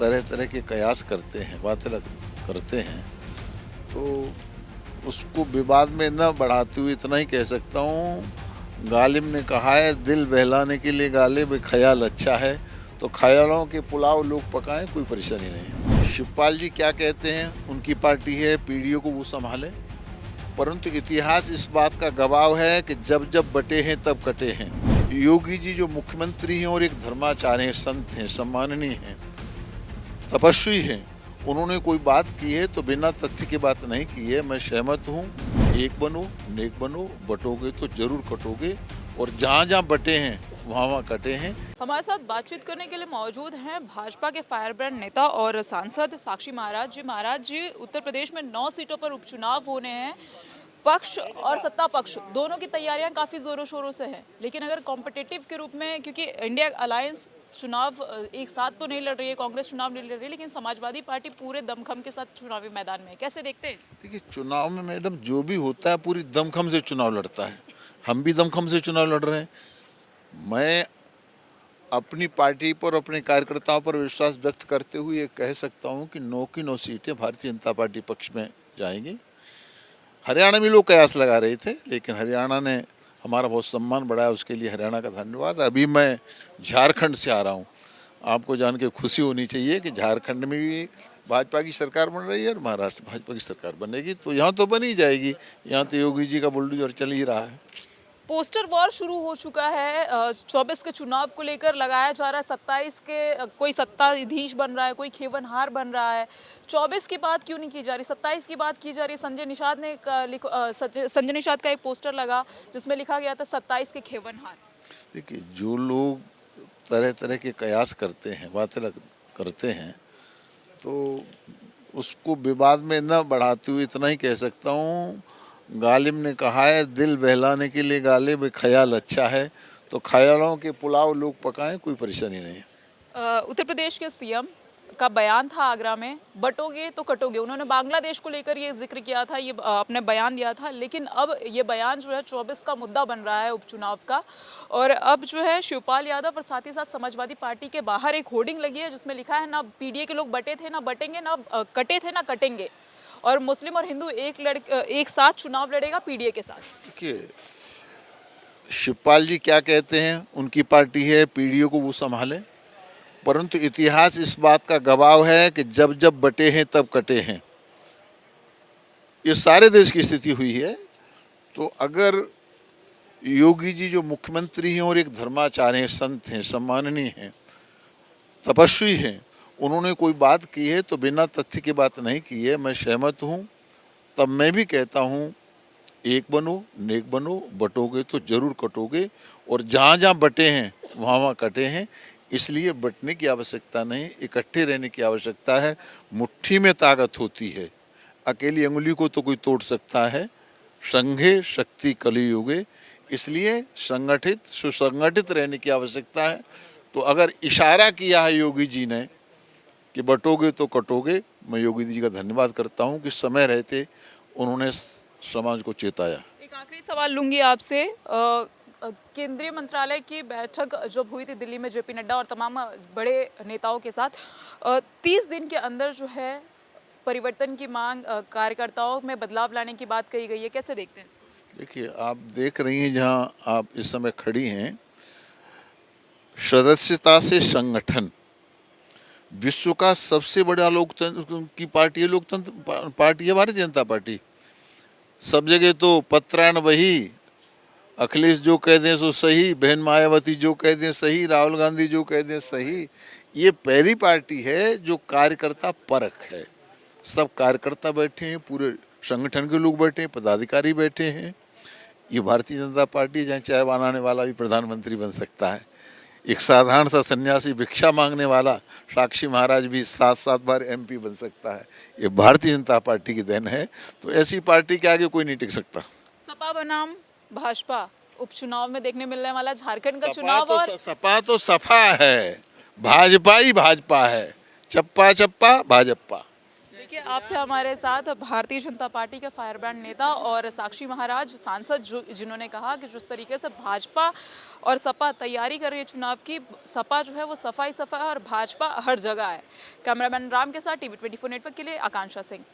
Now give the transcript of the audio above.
तरह तरह के कयास करते हैं, बातें करते हैं, तो उसको विवाद में न बढ़ाते हुए इतना ही कह सकता हूँ, गालिब ने कहा है दिल बहलाने के लिए गालिब ख्याल अच्छा है, तो ख्यालों के पुलाव लोग पकाएं, कोई परेशानी नहीं है। शिवपाल जी क्या कहते हैं, उनकी पार्टी है, पीढ़ियों को वो संभाले, परंतु इतिहास इस बात का गवाह है कि जब जब बटे हैं तब कटे हैं। योगी जी जो मुख्यमंत्री हैं और एक धर्माचार्य हैं, संत हैं, सम्माननीय हैं, तपस्वी हैं, उन्होंने कोई बात की है तो बिना तथ्य की बात नहीं की है। मैं सहमत हूँ, एक बनो, नेक बनो, बटोगे तो जरूर कटोगे, और जहाँ जहाँ बटे हैं वहाँ वहाँ कटे हैं। हमारे साथ बातचीत करने के लिए मौजूद हैं भाजपा के फायरब्रांड नेता और सांसद साक्षी महाराज जी। महाराज जी, उत्तर प्रदेश में 9 सीटों पर उपचुनाव होने हैं। पक्ष और सत्ता पक्ष दोनों की तैयारियां काफी जोरों शोरों से हैं, लेकिन अगर कॉम्पिटिटिव के रूप में, क्योंकि इंडिया अलायंस चुनाव एक साथ तो नहीं लड़ रही है, कांग्रेस चुनाव नहीं लड़ रही है, लेकिन समाजवादी पार्टी पूरे दमखम के साथ चुनावी मैदान में है। कैसे देखते हैं? देखिए, चुनाव में मैडम जो भी होता है पूरी दमखम से चुनाव लड़ता है। हम भी दमखम से चुनाव लड़ रहे हैं। मैं अपनी पार्टी पर, अपने कार्यकर्ताओं पर विश्वास व्यक्त करते हुए ये कह सकता हूँ कि 9 की 9 सीटें भारतीय जनता पार्टी पक्ष में जाएंगी। हरियाणा में लोग कयास लगा रहे थे, लेकिन हरियाणा ने हमारा बहुत सम्मान बढ़ाया, उसके लिए हरियाणा का धन्यवाद। अभी मैं झारखंड से आ रहा हूँ। आपको जान के खुशी होनी चाहिए कि झारखंड में भी भाजपा की सरकार बन रही है और महाराष्ट्र भाजपा की सरकार बनेगी, तो यहाँ तो बन ही जाएगी। यहाँ तो योगी जी का बुलडोजर चल ही रहा है। पोस्टर वॉर शुरू हो चुका है। 24 के चुनाव को लेकर लगाया जा रहा है। 27 के कोई सत्ताधीश बन रहा है, कोई खेवनहार बन रहा है। 24 की बात क्यों नहीं की जा रही, 27 की बात की जा रही है। संजय निषाद का एक पोस्टर लगा जिसमें लिखा गया था 27 के खेवनहार। देखिए, जो लोग तरह तरह के कयास करते हैं, बातें करते हैं, तो उसको विवाद में न बढ़ाते हुए इतना ही कह सकता हूँ, गालिब ने कहा है दिल बहलाने के लिए गालिब ख्याल अच्छा है, तो ख्यालों के पुलाव लोग पकाएं, कोई परेशानी नहीं है। उत्तर प्रदेश के सीएम का बयान था आगरा में, बटोगे तो कटोगे। उन्होंने बांग्लादेश को लेकर ये जिक्र किया था, ये अपने बयान दिया था, लेकिन अब ये बयान जो है 24 का मुद्दा बन रहा है उपचुनाव का। और अब जो है शिवपाल यादव और साथ ही साथ समाजवादी पार्टी के बाहर एक होर्डिंग लगी है जिसमें लिखा है ना पीडीए के लोग बटे थे ना बटेंगे, ना कटे थे ना कटेंगे, और मुस्लिम और हिंदू एक साथ चुनाव लड़ेगा पीडीए के साथ। देखिए, शिवपाल जी क्या कहते हैं, उनकी पार्टी है, पीढ़ियों को वो संभाले, परंतु इतिहास इस बात का गवाह है कि जब जब बटे हैं तब कटे हैं। ये सारे देश की स्थिति हुई है। तो अगर योगी जी जो मुख्यमंत्री हैं और एक धर्माचार्य हैं, संत हैं, सम्माननीय हैं, तपस्वी हैं, उन्होंने कोई बात की है तो बिना तथ्य की बात नहीं की है। मैं सहमत हूँ। तब मैं भी कहता हूँ, एक बनो, नेक बनो, बटोगे तो जरूर कटोगे, और जहाँ जहाँ बटे हैं वहाँ वहाँ कटे हैं। इसलिए बटने की आवश्यकता नहीं, इकट्ठे रहने की आवश्यकता है। मुट्ठी में ताकत होती है, अकेली अंगुली को तो कोई तोड़ सकता है। संघे शक्ति कलियुगे, इसलिए संगठित सुसंगठित रहने की आवश्यकता है। तो अगर इशारा किया है योगी जी ने कि बटोगे तो कटोगे, मैं योगी जी का धन्यवाद करता हूँ कि समय रहते उन्होंने समाज को चेताया। एक आखिरी सवाल लूंगी आपसे। केंद्रीय मंत्रालय की बैठक जब हुई थी दिल्ली में जेपी नड्डा और तमाम बड़े नेताओं के साथ, 30 दिन के अंदर जो है परिवर्तन की मांग, कार्यकर्ताओं में बदलाव लाने की बात कही गई है। कैसे देखते हैं इसको? देखिए, आप देख रही हैं जहाँ आप इस समय खड़ी हैं, सदस्यता से संगठन, विश्व का सबसे बड़ा लोकतंत्र की पार्टी है, लोकतंत्र पार्टी है भारतीय जनता पार्टी। सब जगह तो पत्रायण वही, अखिलेश जो कह दें सो सही, बहन मायावती जो कह दें सही, राहुल गांधी जो कह दें सही। ये पहली पार्टी है जो कार्यकर्ता परख है। सब कार्यकर्ता बैठे हैं, पूरे संगठन के लोग बैठे हैं, पदाधिकारी बैठे हैं। ये भारतीय जनता पार्टी जहाँ चाय बनाने वाला भी प्रधानमंत्री बन सकता है, एक साधारण सा सन्यासी भिक्षा मांगने वाला साक्षी महाराज भी 7-7 बार एमपी बन सकता है। ये भारतीय जनता पार्टी की देन है। तो ऐसी पार्टी के आगे कोई नहीं टिक सकता। सपा बनाम भाजपा उपचुनाव में देखने मिलने वाला झारखंड का चुनाव। और सपा तो सफा है, भाजपा ही भाजपा है, चप्पा चप्पा भाजपा। देखिए, आप थे हमारे साथ भारतीय जनता पार्टी के फायर ब्रांड नेता और साक्षी महाराज सांसद, जिन्होंने कहा कि जिस तरीके से भाजपा और सपा तैयारी कर रही है चुनाव की, सपा जो है वो सफाई सफा है और भाजपा हर जगह है। कैमरामैन राम के साथ टीवी 24 नेटवर्क के लिए आकांक्षा सिंह।